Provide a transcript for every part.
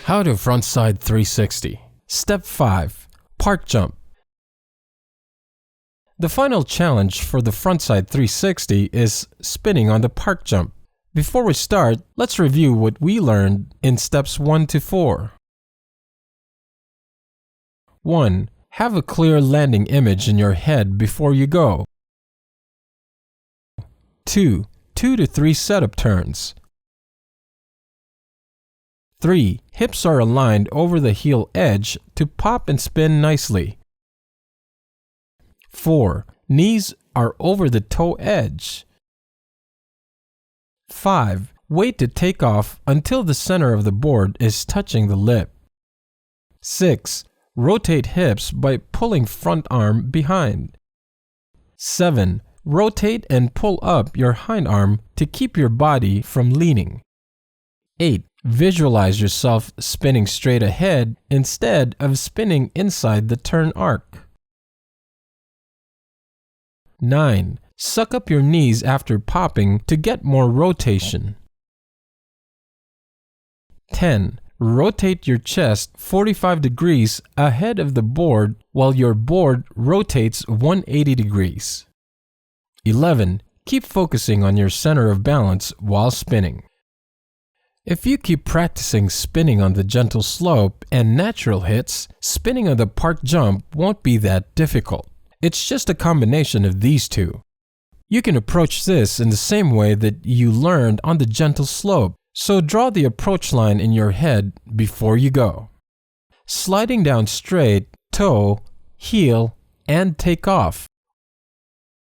How to frontside 360. Step 5. Park jump. The final challenge for the frontside 360 is spinning on the park jump. Before we start, let's review what we learned in steps 1 to 4. 1. Have a clear landing image in your head before you go. 2. 2 to 3 setup turns. 3. Hips are aligned over the heel edge to pop and spin nicely. 4. Knees are over the toe edge. 5. Wait to take off until the center of the board is touching the lip. 6. Rotate hips by pulling front arm behind. 7. Rotate and pull up your hind arm to keep your body from leaning. 8. Visualize yourself spinning straight ahead instead of spinning inside the turn arc. 9. Suck up your knees after popping to get more rotation. 10. Rotate your chest 45 degrees ahead of the board while your board rotates 180 degrees. 11. Keep focusing on your center of balance while spinning. If you keep practicing spinning on the gentle slope and natural hits, spinning on the park jump won't be that difficult. It's just a combination of these two. You can approach this in the same way that you learned on the gentle slope, so draw the approach line in your head before you go. Sliding down straight, toe, heel, and take off.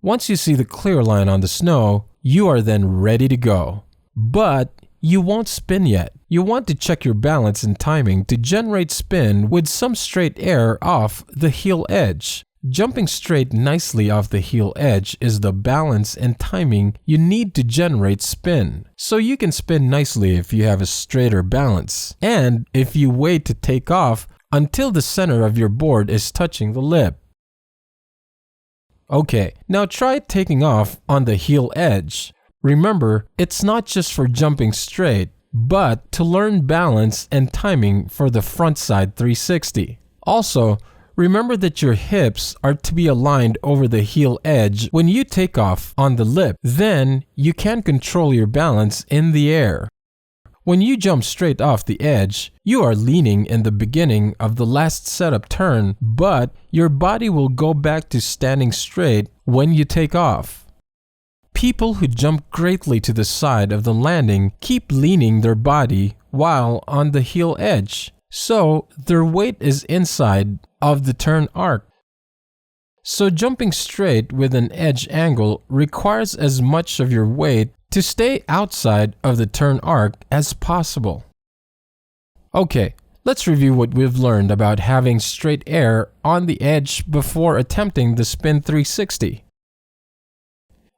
Once you see the clear line on the snow, you are then ready to go. But you won't spin yet. You want to check your balance and timing to generate spin with some straight air off the heel edge. Jumping straight nicely off the heel edge is the balance and timing you need to generate spin. So you can spin nicely if you have a straighter balance, and if you wait to take off until the center of your board is touching the lip. Okay, now try taking off on the heel edge. Remember, it's not just for jumping straight, but to learn balance and timing for the frontside 360. Also, remember that your hips are to be aligned over the heel edge when you take off on the lip. Then you can control your balance in the air. When you jump straight off the edge, you are leaning in the beginning of the last setup turn, but your body will go back to standing straight when you take off. People who jump greatly to the side of the landing keep leaning their body while on the heel edge, so their weight is inside of the turn arc. So jumping straight with an edge angle requires as much of your weight to stay outside of the turn arc as possible. Okay, let's review what we've learned about having straight air on the edge before attempting the spin 360.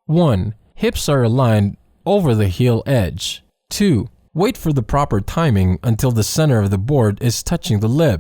1. Hips are aligned over the heel edge. 2. Wait for the proper timing until the center of the board is touching the lip.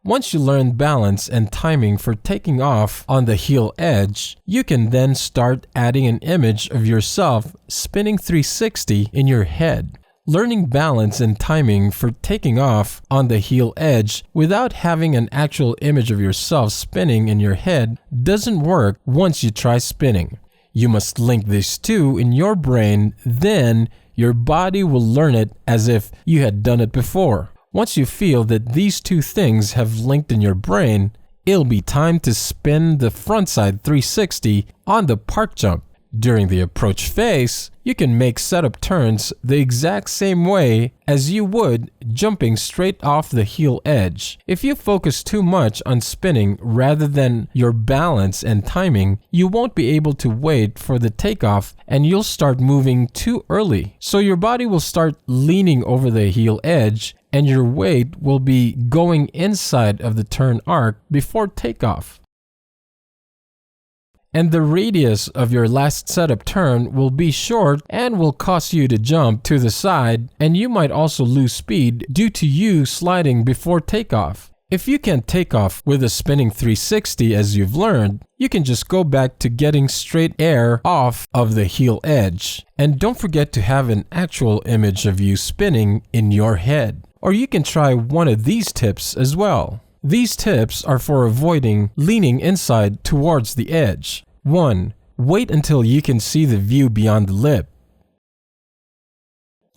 Once you learn balance and timing for taking off on the heel edge, you can then start adding an image of yourself spinning 360 in your head. Learning balance and timing for taking off on the heel edge without having an actual image of yourself spinning in your head doesn't work once you try spinning. You must link these two in your brain, then your body will learn it as if you had done it before. Once you feel that these two things have linked in your brain, it'll be time to spin the frontside 360 on the park jump. During the approach phase, you can make setup turns the exact same way as you would jumping straight off the heel edge. If you focus too much on spinning rather than your balance and timing, you won't be able to wait for the takeoff and you'll start moving too early. So your body will start leaning over the heel edge and your weight will be going inside of the turn arc before takeoff. And the radius of your last setup turn will be short and will cause you to jump to the side, and you might also lose speed due to you sliding before takeoff. If you can't take off with a spinning 360 as you've learned, you can just go back to getting straight air off of the heel edge. And don't forget to have an actual image of you spinning in your head. Or you can try one of these tips as well. These tips are for avoiding leaning inside towards the edge. 1. Wait until you can see the view beyond the lip.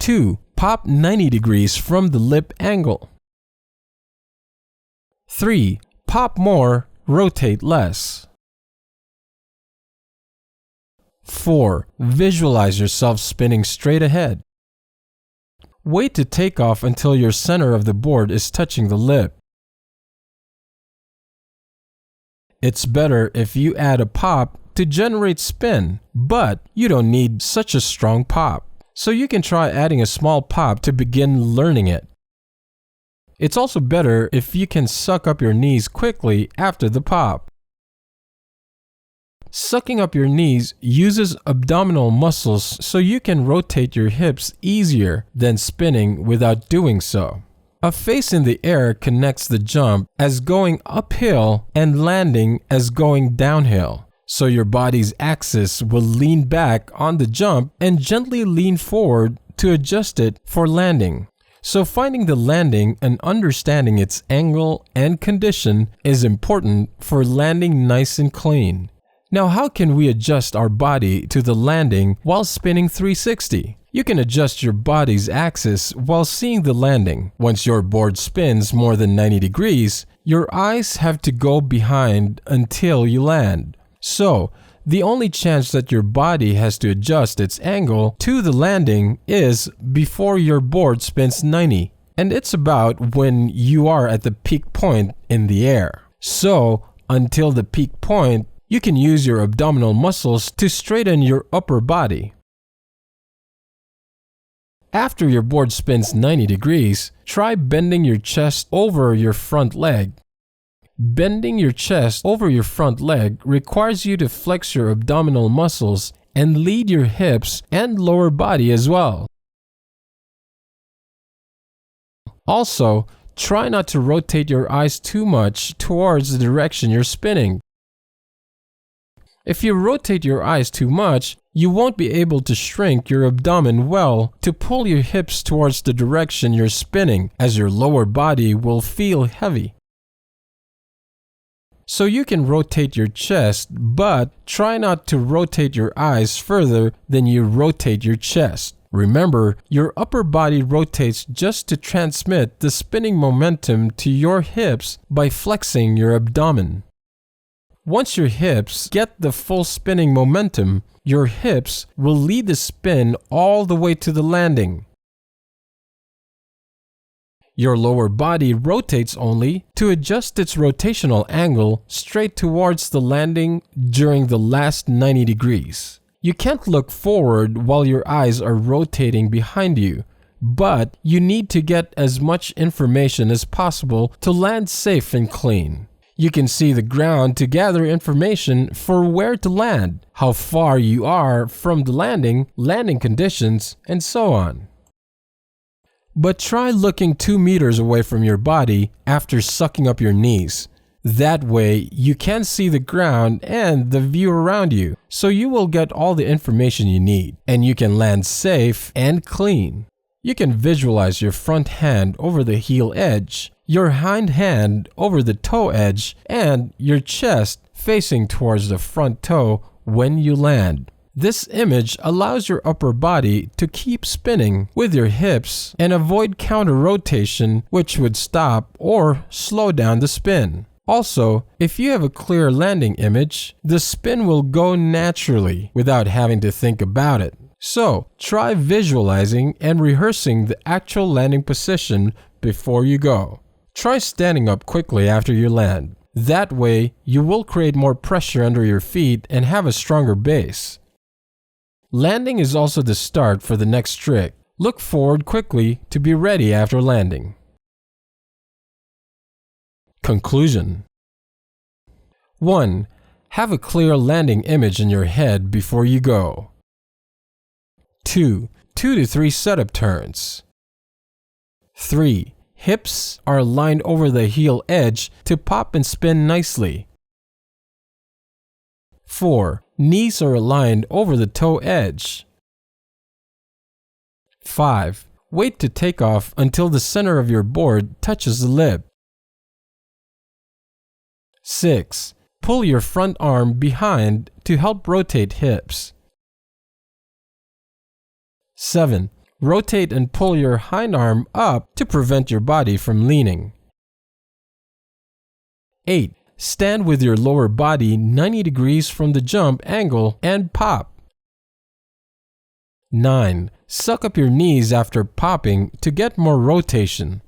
2. Pop 90 degrees from the lip angle. 3. Pop more, rotate less. 4. Visualize yourself spinning straight ahead. Wait to take off until your center of the board is touching the lip. It's better if you add a pop to generate spin, but you don't need such a strong pop. So you can try adding a small pop to begin learning it. It's also better if you can suck up your knees quickly after the pop. Sucking up your knees uses abdominal muscles so you can rotate your hips easier than spinning without doing so. A face in the air connects the jump as going uphill and landing as going downhill. So your body's axis will lean back on the jump and gently lean forward to adjust it for landing. So finding the landing and understanding its angle and condition is important for landing nice and clean. Now, how can we adjust our body to the landing while spinning 360? You can adjust your body's axis while seeing the landing. Once your board spins more than 90 degrees, your eyes have to go behind until you land. So, the only chance that your body has to adjust its angle to the landing is before your board spins 90. And it's about when you are at the peak point in the air. So, until the peak point, you can use your abdominal muscles to straighten your upper body. After your board spins 90 degrees, try bending your chest over your front leg. Bending your chest over your front leg requires you to flex your abdominal muscles and lead your hips and lower body as well. Also, try not to rotate your eyes too much towards the direction you're spinning. If you rotate your eyes too much, you won't be able to shrink your abdomen well to pull your hips towards the direction you're spinning, as your lower body will feel heavy. So you can rotate your chest, but try not to rotate your eyes further than you rotate your chest. Remember, your upper body rotates just to transmit the spinning momentum to your hips by flexing your abdomen. Once your hips get the full spinning momentum, your hips will lead the spin all the way to the landing. Your lower body rotates only to adjust its rotational angle straight towards the landing during the last 90 degrees. You can't look forward while your eyes are rotating behind you, but you need to get as much information as possible to land safe and clean. You can see the ground to gather information for where to land, how far you are from the landing conditions, and so on. But try looking 2 meters away from your body after sucking up your knees. That way, you can see the ground and the view around you, so you will get all the information you need, and you can land safe and clean. You can visualize your front hand over the heel edge, your hind hand over the toe edge, and your chest facing towards the front toe when you land. This image allows your upper body to keep spinning with your hips and avoid counter rotation, which would stop or slow down the spin. Also, if you have a clear landing image, the spin will go naturally without having to think about it. So, try visualizing and rehearsing the actual landing position before you go. Try standing up quickly after you land. That way, you will create more pressure under your feet and have a stronger base. Landing is also the start for the next trick. Look forward quickly to be ready after landing. Conclusion. 1. Have a clear landing image in your head before you go. 2. 2 to 3 setup turns. 3. Hips are aligned over the heel edge to pop and spin nicely. 4. Knees are aligned over the toe edge. 5. Wait to take off until the center of your board touches the lip. 6. Pull your front arm behind to help rotate hips. 7. Rotate and pull your hind arm up to prevent your body from leaning. 8. Stand with your lower body 90 degrees from the jump angle and pop. 9. Suck up your knees after popping to get more rotation.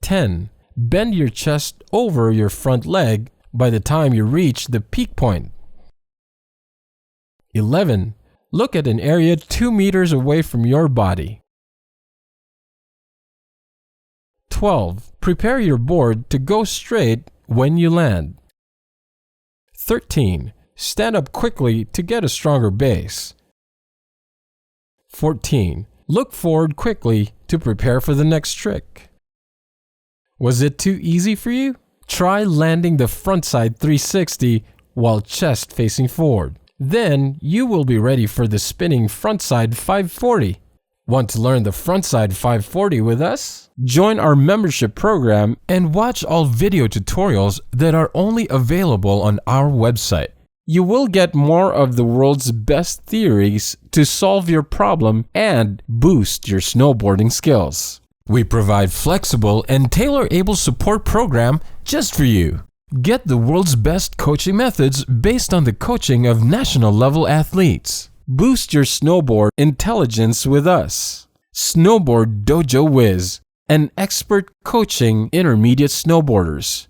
10. Bend your chest over your front leg by the time you reach the peak point. 11. Look at an area 2 meters away from your body. 12. Prepare your board to go straight when you land. 13. Stand up quickly to get a stronger base. 14. Look forward quickly to prepare for the next trick. Was it too easy for you? Try landing the frontside 360 while chest facing forward. Then you will be ready for the spinning frontside 540. Want to learn the frontside 540 with us? Join our membership program and watch all video tutorials that are only available on our website. You will get more of the world's best theories to solve your problem and boost your snowboarding skills. We provide flexible and tailor-able support program just for you. Get the world's best coaching methods based on the coaching of national-level athletes. Boost your snowboard intelligence with us. Snowboard Dojo Wiz, an expert coaching intermediate snowboarders.